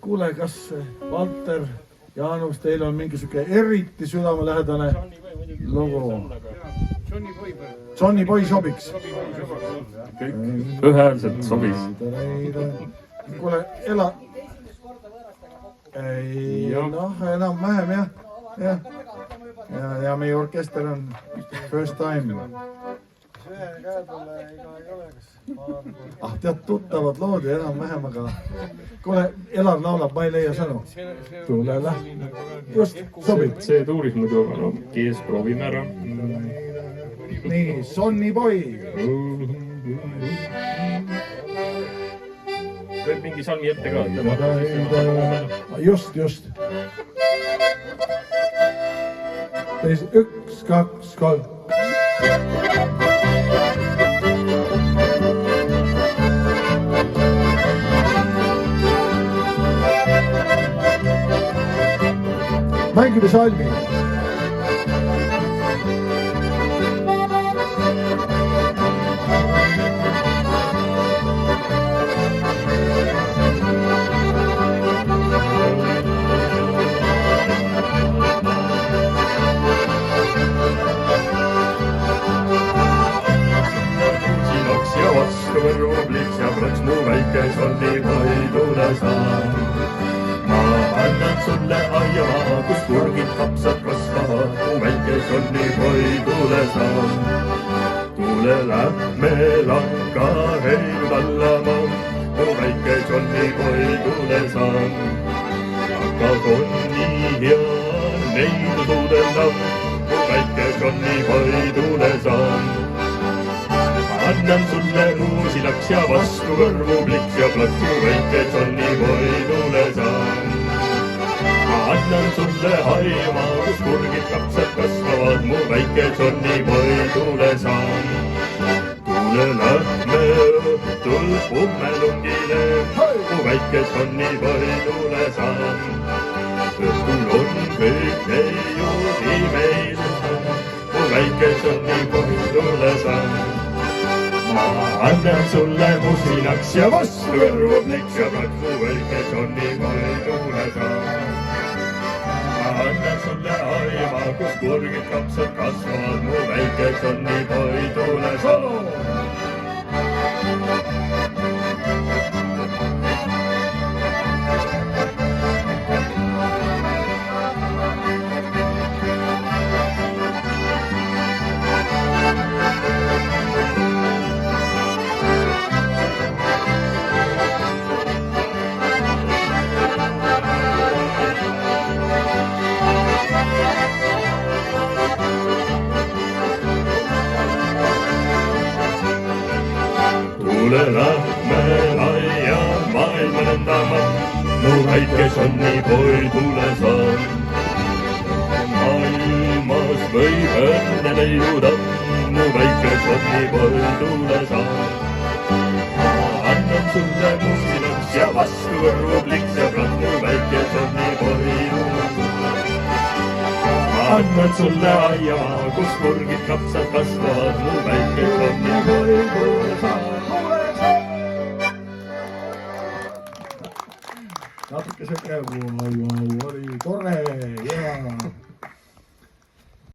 Kuule, kas Valter, Jaanus, teil on mingisugune eriti südamelähedane logo? Johnny Boy sobiks. Ühäälselt sobis. Kuule, enam-vähem jah. Ja meie orkester on first time. Tead, tuttavad lood ja enam-vähem, aga kuule, Elar laulab, ma ei leia sõnu. Tule lähme. Just, sobib. See tuuris muidu, aga no, kees proovime ära. Nii, Sonny Boy. Võib mingi salmi ette ka. Just. Teis 1, 2, 3. Mängime salmi. Võrrubliks ja plaks mu väike Sonny Boy, tule sa. Ma annan sulle aiamaa, kus kurgid kapsad kasvavad. Mu väike Sonny Boy, tule sa. Tule lähme lanka heinud allama. Mu väike Sonny Boy, tule sa. Aga konni ja neidu tuudendab. Mu väike Sonny Boy, tule sa. Annan sulle uusi laks ja vastu kõrvu pliks ja plaks mu väike Sonny Boy, tule sa. Ma annan sulle aiamaa, kus kurgid kapsad kasvavad. Mu väike Sonny Boy, tule sa. Tule lähme õhtul pummelungile. Mu väike Sonny Boy, tule sa. Õhtul on kõik neiud imelised. Mu väike Sonny Boy, tule sa. Ma annan sulle musinaks ja vastu kõrvu pliks ja plaks mu väike Sonny Boy, tule sa. Ma annan sulle aiamaa, kus kurgid kapsad kasvavad. Mu väike Sonny Boy, tule sa. Tule lähme laia maailma lendama. Mu väike Sonny Boy, tule sa. Maailmas võib õnne leiuda. Mu väike Sonny Boy, tule sa. Ma annan sulle musinaks ja vastu kõrvu pliks ja plaks. Mu väike Sonny Boy, tule sa. Ma annan sulle aiamaa, kus kurgid kapsad kasvavad. Mu väike Sonny Boy, tule sa. Natuke see käevu oli tore ja